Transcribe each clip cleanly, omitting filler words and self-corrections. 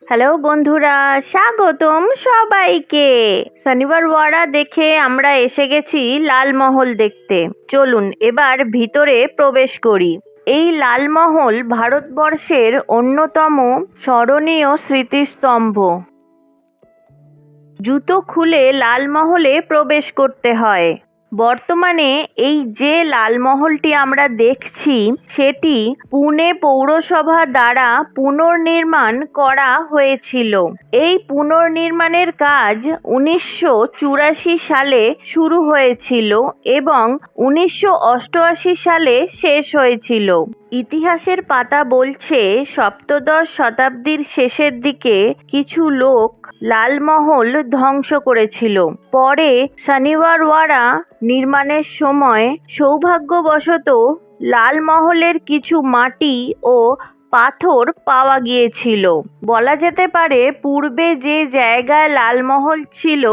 Hello বন্ধুরা, স্বাগতম সবাইকে। শনিবার ওয়ারা দেখে আমরা এসে গেছি লালমহল দেখতে। চলুন এবার ভিতরে প্রবেশ করি। এই লালমহল ভারতবর্ষের অন্যতম স্মরণীয় স্মৃতিস্তম্ভ। জুতো খুলে লালমহলে প্রবেশ করতে হয়। বর্তমানে এই যে লালমহলটি আমরা দেখছি সেটি পুনে পৌরসভা দ্বারা পুনর্নির্মাণ করা হয়েছিল। এই পুনর্নির্মাণের কাজ 1984 সালে শুরু হয়েছিল এবং 1988 সালে শেষ হয়েছিল। ইতিহাসের পাতা বলছে সপ্তদশ শতাব্দীর শেষের দিকে কিছু লোক লালমহল ধ্বংস করেছিল। পরে শনিবারওয়াড়া নির্মাণের সময় সৌভাগ্যবশত লালমহলের কিছু মাটি ও পাথর পাওয়া গিয়েছিল। বলা যেতে পারে পূর্বে যে জায়গায় লালমহল ছিল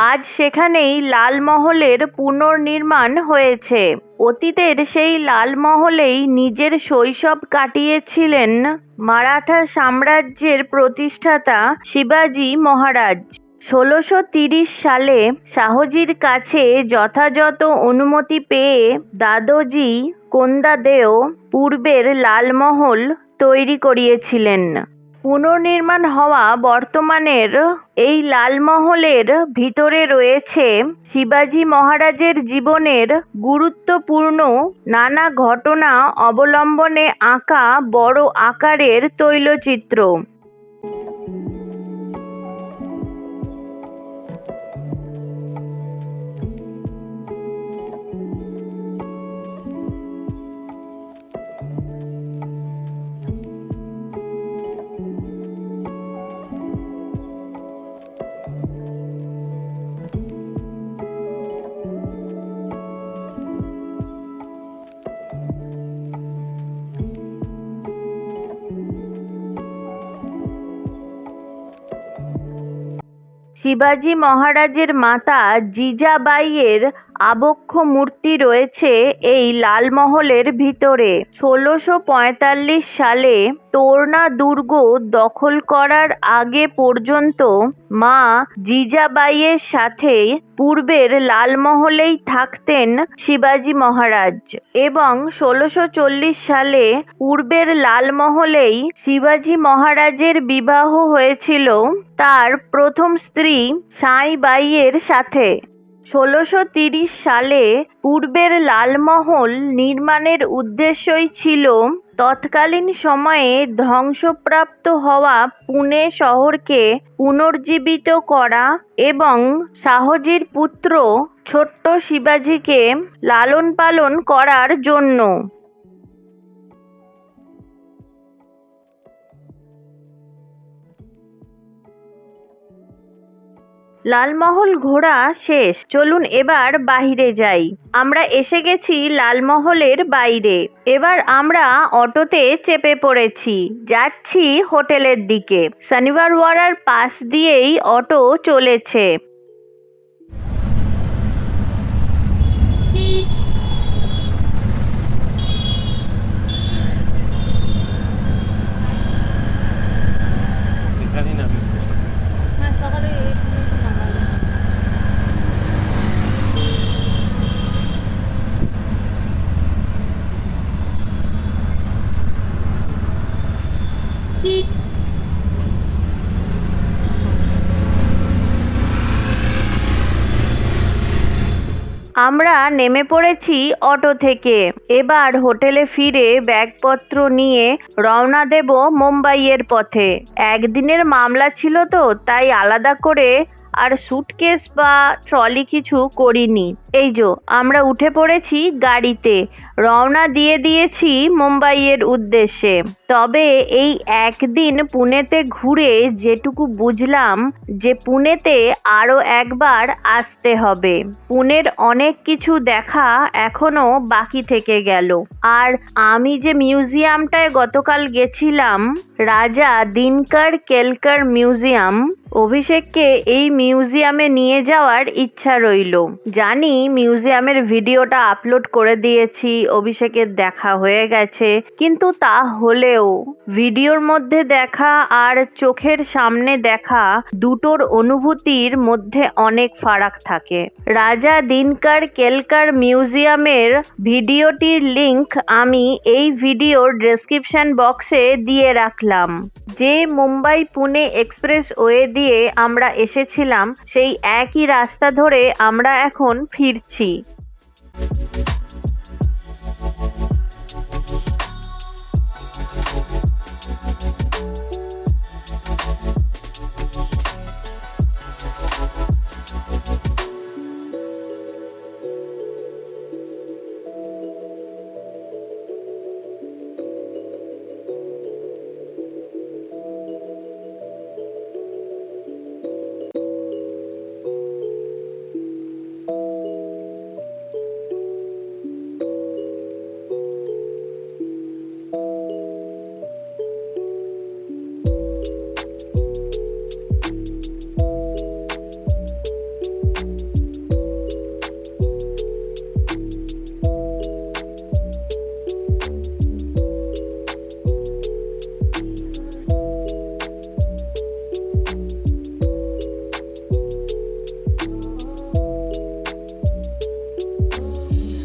আজ সেখানেই লালমহলের পুনর্নির্মাণ হয়েছে। অতীতের সেই লালমহলেই নিজের শৈশব কাটিয়েছিলেন মারাঠা সাম্রাজ্যের প্রতিষ্ঠাতা শিবাজি মহারাজ। 1630 সালে শাহজির কাছে যথাযথ অনুমতি পেয়ে দাদোজি কোন্দাদেও পূর্বের লালমহল তৈরি করিয়েছিলেন। পুনর্নির্মাণ হওয়া বর্তমানের এই লালমহলের ভিতরে রয়েছে শিবাজি মহারাজের জীবনের গুরুত্বপূর্ণ নানা ঘটনা অবলম্বনে আঁকা বড় আকারের তৈলচিত্র। শিবাজি মহারাজের মাতা জিজাবাইয়ের আবক্ষ মূর্তি রয়েছে এই লালমহলের ভিতরে। 1645 সালে তোরনা দুর্গ দখল করার আগে পর্যন্ত মা জিজাবাইয়ের সাথে পূর্বের লালমহলেই থাকতেন শিবাজি মহারাজ এবং 1640 সালে পূর্বের লালমহলেই শিবাজি মহারাজের বিবাহ হয়েছিল তার প্রথম স্ত্রী সাঁইবাইয়ের সাথে। 1630 সালে পূর্বের লালমহল নির্মাণের উদ্দেশ্যই ছিল তৎকালীন সময়ে ধ্বংসপ্রাপ্ত হওয়া পুনে শহরকে পুনর্জীবিত করা এবং শাহজির পুত্র ছোট্ট শিবাজিকে লালন পালন করার জন্য। লালমহল ঘোরা শেষ, চলুন এবার বাইরে যাই। আমরা এসে গেছি লালমহলের বাইরে। এবার আমরা অটোতে চেপে পড়েছি, যাচ্ছি হোটেলের দিকে। শনিবারওয়াড়ার পাশ দিয়েই অটো চলেছে। আমরা নেমে পড়েছি অটো থেকে। এবার হোটেলে ফিরে ব্যাগপত্র নিয়ে রওনা দেব মুম্বাইয়ের পথে। একদিনের মামলা ছিল তো, তাই আলাদা করে আর সুটকেস বা ট্রলি কিছু করিনি। এই যে আমরা উঠে পড়েছি গাড়িতে, রওনা দিয়ে দিয়েছি মুম্বাইয়ের উদ্দেশ্যে। তবে এই একদিন পুনেতে ঘুরে যেটুকু বুঝলাম যে পুনেতে আরো একবার আসতে হবে। পুনের অনেক কিছু দেখা এখনো বাকি থেকে গেল। আর আমি যে মিউজিয়ামটায় গতকাল গেছিলাম, রাজা দিনকর কেলকর মিউজিয়াম, অভিষেককে এই মিউজিয়ামে নিয়ে যাওয়ার ইচ্ছা রইল। জানি মিউজিয়ামের ভিডিওটা আপলোড করে দিয়েছি, অভিষেকের দেখা হয়ে গেছে, কিন্তু তা হলেও ভিডিওর মধ্যে দেখা আর চোখের সামনে দেখা দুটোর অনুভূতির মধ্যে অনেক ফারাক থাকে। রাজা দিনকার কেলকার মিউজিয়ামের ভিডিওটির লিংক আমি এই ভিডিওর ডেসক্রিপশন বক্সে দিয়ে রাখলাম। যে মুম্বাই পুনে এক্সপ্রেস ওয়ে দিয়ে আমরা এসেছিলাম সেই একই রাস্তা ধরে আমরা এখন ফিরছি।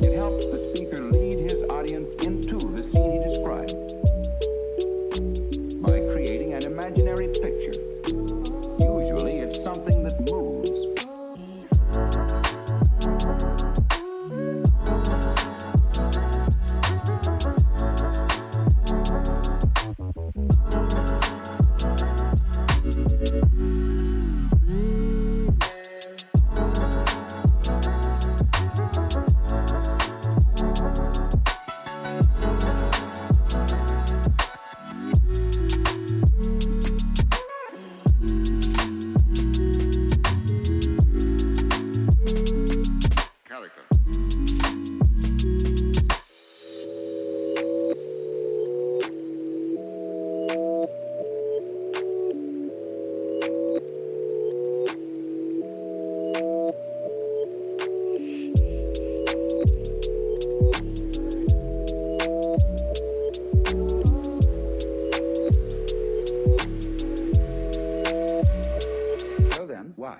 It helps the speaker lead his audience into the scene he described by creating an imaginary picture. Usually it's something that moves. Calico. So then, why?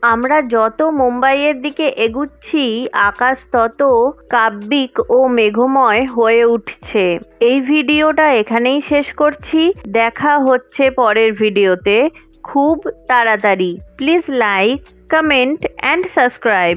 আমরা যত মুম্বাইয়ের দিকে এগুচ্ছি আকাশ তত কাব্যিক ও মেঘময় হয়ে উঠছে। এই ভিডিওটা এখানেই শেষ করছি। দেখা হচ্ছে পরের ভিডিওতে খুব তাড়াতাড়ি। Please like, comment and subscribe.